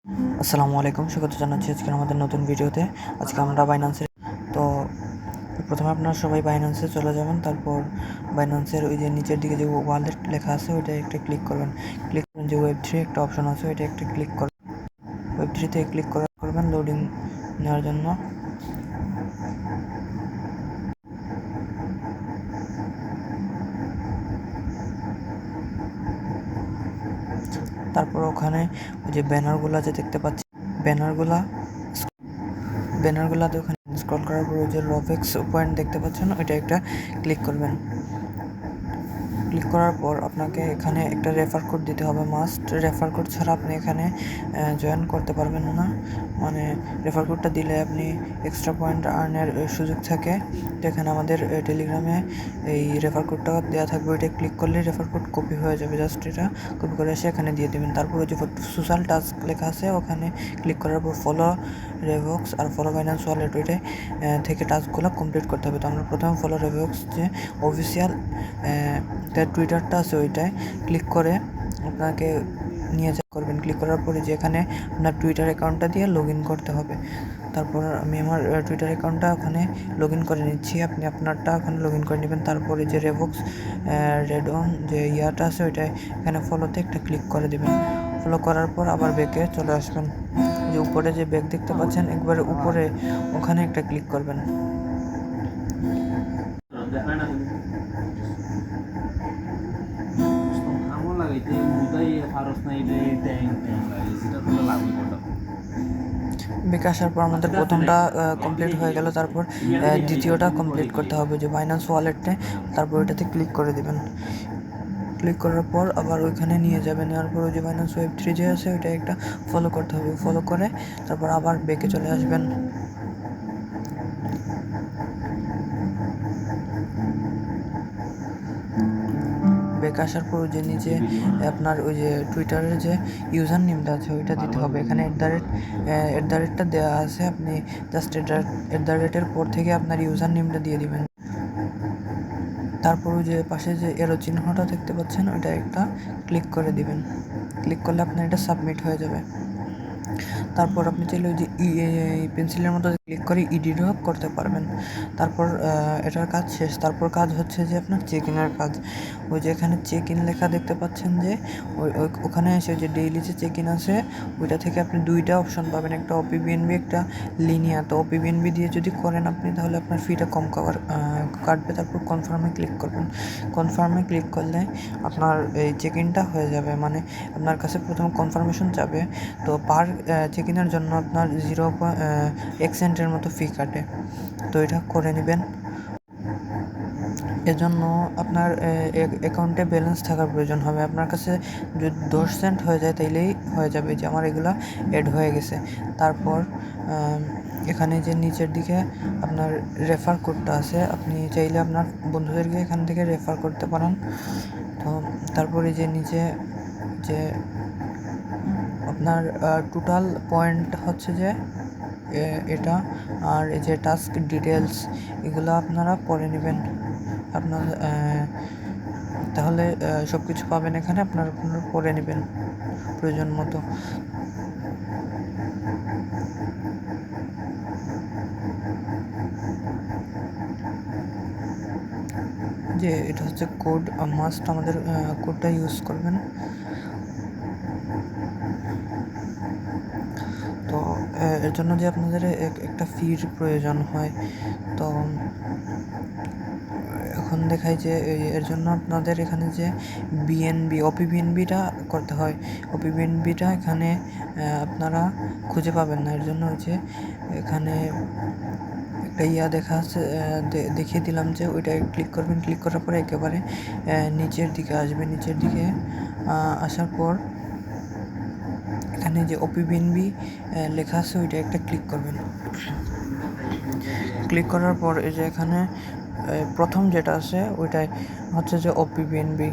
আসসালামু আলাইকুম, স্বাগত জানাচ্ছি আজকে আমাদের নতুন ভিডিওতে। আজকে আমরা বাইন্যান্সের তো প্রথমে আপনারা সবাই বাইন্যান্সে চলে যাবেন। তারপর বাইন্যান্সের ওই যে নিচের দিকে যে ওয়ালেট লেখা আছে ওইটা একটা ক্লিক করবেন। ক্লিক করেন যে ওয়েব 3 একটা অপশন আছে ওইটা একটা ক্লিক করবেন। ওয়েব 3তে ক্লিক করবেন লোডিং নেওয়ার জন্য। তারপর ওখানে ওই যে ব্যানারগুলো যে দেখতে পাচ্ছেন, ব্যানারগুলোতে ওখানে স্ক্রল করার পর ওই যে রভেক্স পয়েন্ট দেখতে পাচ্ছেন ওইটা একটা ক্লিক করবেন। ক্লিক করার পর আপনাকে এখানে একটা রেফার কোড দিতে হবে, মাস্ট। রেফার কোড ছাড়া আপনি এখানে জয়েন করতে পারবেন না, মানে রেফার কোডটা দিলে আপনি এক্সট্রা পয়েন্ট আর্নের সুযোগ থাকে। তো এখানে আমাদের টেলিগ্রামে এই রেফার কোডটা দেওয়া থাকবে, ওইটা ক্লিক করলে রেফার কোড কপি হয়ে যাবে। জাস্ট এটা কপি করে এসে এখানে দিয়ে দেবেন। তারপর ওই যে সোশ্যাল টাস্ক লেখা আছে ওখানে ক্লিক করার পর ফলো রেভক্স আর ফলো বাইন্যান্স ওয়ালেট ওইটাই থেকে টাস্কগুলো কমপ্লিট করতে হবে। তো আমরা প্রথমে ফলো রেভক্স যে অফিসিয়াল তার টুইটারটা আছে ওইটায় ক্লিক করে আপনাকে নিয়ে করবেন। ক্লিক করার পরে যেখানে আপনার টুইটার অ্যাকাউন্টটা দিয়ে লগ ইন করতে হবে। তারপর আমি আমার টুইটার অ্যাকাউন্টটা ওখানে লগ ইন করে নিচ্ছি, আপনি আপনারটা ওখানে লগ ইন করে নেবেন। তারপরে যে রেভক্স রেড অন যে ইয়াটা আছে ওইটায় এখানে ফলোতে একটা ক্লিক করে দেবেন। ফলো করার পর আবার ব্যাকে চলে আসবেন। যে উপরে যে ব্যাক দেখতে পাচ্ছেন একবারে উপরে ওখানে একটা ক্লিক করবেন। ব্যাকে আসার পর আমাদের প্রথমটা কমপ্লিট হয়ে গেল। তারপর দ্বিতীয়টা কমপ্লিট করতে হবে, যে বাইন্যান্স ওয়ালেটে। তারপর ওইটাতে ক্লিক করে দেবেন। ক্লিক করার পর আবার ওইখানে নিয়ে যাবেন। নেওয়ার পর ওই যে বাইন্যান্স ওয়েব 3 যে আছে ওইটা একটা ফলো করতে হবে। ফলো করে তারপর আবার ব্যাকে চলে আসবেন। ব্যাক আসার পর ওই যে নিচে আপনার ওই যে টুইটারের যে ইউজার নেমটা আছে ওইটা দিতে হবে। এখানে এট দ্য রেটটা দেওয়া আছে, আপনি জাস্ট এট দ্য রেটের পর থেকে আপনার ইউজার নেমটা দিয়ে দিবেন। তারপর ওই যে পাশে যে এরো চিহ্নটা দেখতে পাচ্ছেন ওইটা একটা ক্লিক করে দিবেন। ক্লিক করলে আপনার এটা সাবমিট হয়ে যাবে। তারপর আপনি চাইলে ওই যে পেন্সিলের মতো ক্লিক করে এডিটও করতে পারবেন। তারপর এটার কাজ শেষ। তারপর কাজ হচ্ছে যে আপনার চেক ইনের কাজ। ওই যে এখানে চেক ইন লেখা দেখতে পাচ্ছেন, যে ওখানে এসে যে ডেইলি যে চেক ইন আছে ওইটা থেকে আপনি দুইটা অপশন পাবেন, একটা ওপিবিএনবি একটা লিনিয়ার। তো ওপিবিএনবি দিয়ে যদি করেন আপনি তাহলে আপনার ফিটা কম কাটবে। তারপর কনফার্মে ক্লিক করবেন। কনফার্মে ক্লিক করলে আপনার এই চেক ইনটা হয়ে যাবে, মানে আপনার কাছে প্রথম কনফার্মেশন যাবে। তো পার চেক ইনের জন্য আপনার 0.1 সেন্টের মতো ফি কাটে। তো এটা করে নেবেন। এজন্য আপনার অ্যাকাউন্টে ব্যালেন্স থাকার প্রয়োজন হবে। আপনার কাছে যদি 10 সেন্ট হয়ে যায় তাইলেই হয়ে যাবে, যে আমার এগুলো অ্যাড হয়ে গেছে। তারপর এখানে যে নিচের দিকে আপনার রেফার কোডটা আছে, আপনি চাইলে আপনার বন্ধুদেরকে এখান থেকে রেফার করতে পারেন। তো তারপরে যে নিচে যে আপনার টোটাল পয়েন্ট হচ্ছে যে এটা, আর এই যে টাস্ক ডিটেলস এগুলো আপনারা পড়ে নেবেন। আপনার তাহলে সব কিছু পাবেন এখানে, আপনারা পড়ে নেবেন প্রয়োজন মতো। যে এটা হচ্ছে কোড, মাস্ট আমাদের কোডটা ইউজ করবেন। তো এর জন্য যে আপনাদের একটা ফির প্রয়োজন হয়। তো এখন দেখাই যে এর জন্য আপনাদের এখানে যে ওপিবিএনবিটা করতে হয়। ওপিবিএনবিটা এখানে আপনারা খুঁজে পাবেন না। এর জন্য হচ্ছে এখানে একটা দেখা আছে, দেখিয়ে দিলাম যে ওইটা ক্লিক করবেন। ক্লিক করার পরে একেবারে নিচের দিকে আসবে। নিচের দিকে আসার পর এখানে যে ওপিবিএনবি লেখা আছে ওইটা একটা ক্লিক করবেন। ক্লিক করার পর এই যে এখানে প্রথম যেটা আছে ওইটাই হচ্ছে যে ওপিবিএনবি।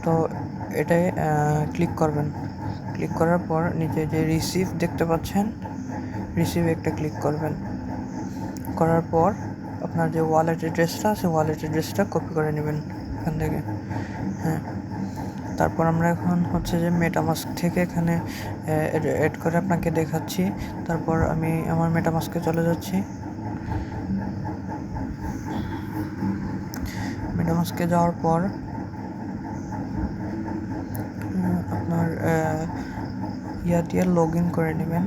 তো এটাই ক্লিক করবেন। ক্লিক করার পর নিচে যে রিসিভ দেখতে পাচ্ছেন, রিসিভ একটা ক্লিক করবেন। করার পর আপনার যে ওয়ালেট অ্যাড্রেসটা আছে ওয়ালেট অ্যাড্রেসটা কপি করে নেবেন এখান থেকে। হ্যাঁ, তারপর আমরা এখন হচ্ছে যে মেটামাস্ক থেকে এখানে এড করে আপনাকে দেখাচ্ছি। তারপর আমি আমার মেটামাস্কে চলে যাচ্ছি। মেটামাস্কে যাওয়ার পর আপনার দিয়ে লগ ইন করে নেবেন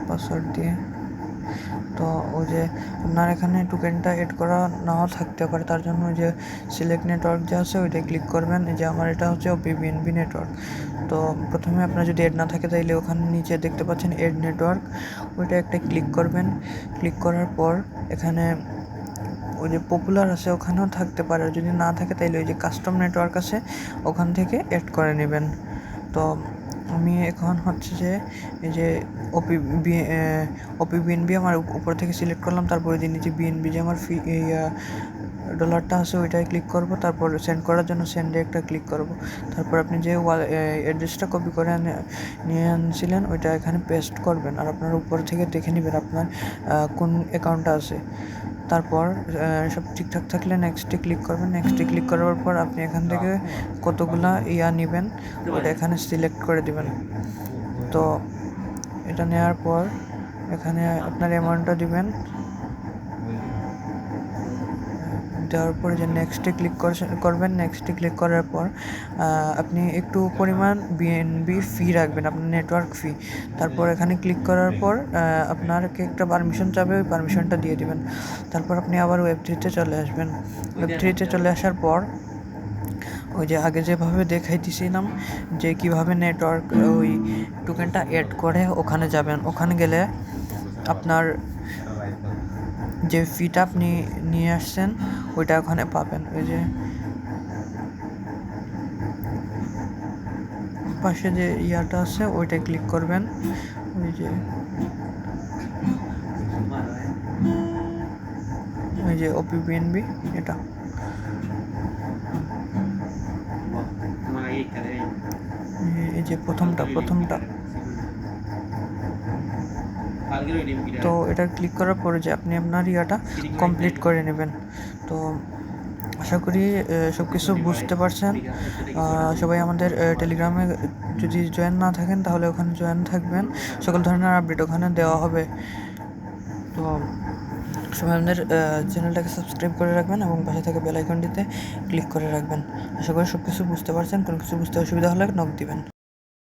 পাসওয়ার্ড দিয়ে। তো ওই যে আপনার এখানে টোকেনটা এড করা নাও থাকতে পারে, তার জন্য ওই যে সিলেক্ট নেটওয়ার্ক যে আছে ওইটাই ক্লিক করবেন। এই যে আমার এটা হচ্ছে ওপিবিএনবি নেটওয়ার্ক। তো প্রথমে আপনার যদি এড না থাকে তাইলে ওখানে নিচে দেখতে পাচ্ছেন এড নেটওয়ার্ক, ওইটা একটা ক্লিক করবেন। ক্লিক করার পর এখানে ওই যে পপুলার আছে ওখানেও থাকতে পারে, যদি না থাকে তাইলে ওই যে কাস্টম নেটওয়ার্ক আছে ওখান থেকে এড করে নেবেন। তো আমি এখন হচ্ছে যে এই যে ওপিবিএনবি আমার উপর থেকে সিলেক্ট করলাম, তারপরে যে নিচে বিএনবি যে আমার ডলারটা আছে ওইটাই ক্লিক করব। তারপর সেন্ড করার জন্য সেন্ডে একটা ক্লিক করব। তারপর আপনি যে অ্যাড্রেসটা কপি করে নিয়ে আনছিলেন ওইটা এখানে পেস্ট করবেন, আর আপনার উপর থেকে দেখে নেবেন আপনার কোন অ্যাকাউন্টটা আছে। তারপর সব ঠিকঠাক থাকলে নেক্সটে ক্লিক করবেন। নেক্সটে ক্লিক করার পর আপনি এখান থেকে কতগুলা নেবেন ওটা এখানে সিলেক্ট করে দিবেন। তো এটা নেওয়ার পর এখানে আপনার অ্যামাউন্টটা দিবেন। দেওয়ার পরে যে নেক্সটে ক্লিক করবেন। নেক্সটে ক্লিক করার পর আপনি একটু পরিমাণ বিএনবি ফি রাখবেন, আপনার নেটওয়ার্ক ফি। তারপর এখানে ক্লিক করার পর আপনাকে একটা পারমিশন চাবে, ওই পারমিশনটা দিয়ে দিবেন। তারপর আপনি আবার ওয়েব3তে চলে আসবেন। ওয়েব3তে চলে আসার পর ওই যে আগে যেভাবে দেখাইতেছিলাম যে কিভাবে নেটওয়ার্ক ওই টোকেনটা অ্যাড করে ওখানে যাবেন। ওখানে গেলে আপনার যে ফিটা আপনি নিয়ে আসছেন ওইটা ওখানে পাবেন। ওই যে পাশে যে ইয়াটা আছে ওইটায় ক্লিক করবেন। ওই যে ওপিবিএনবি এটা এই যে প্রথমটা তো এটা ক্লিক করার পরে যে আপনি আপনার ইয়াটা কমপ্লিট করে নেবেন। তো আশা করি সব কিছু বুঝতে পারছেন। সবাই আমাদের টেলিগ্রামে যদি জয়েন না থাকেন তাহলে ওখানে জয়েন থাকবেন, সকল ধরনের আপডেট ওখানে দেওয়া হবে। তো সবাই আমাদের চ্যানেলটাকে সাবস্ক্রাইব করে রাখবেন এবং পাশে থেকে বেল আইকনটিতে ক্লিক করে রাখবেন। আশা করি সব কিছু বুঝতে পারছেন। কোনো কিছু বুঝতে অসুবিধা হলে নক দিবেন।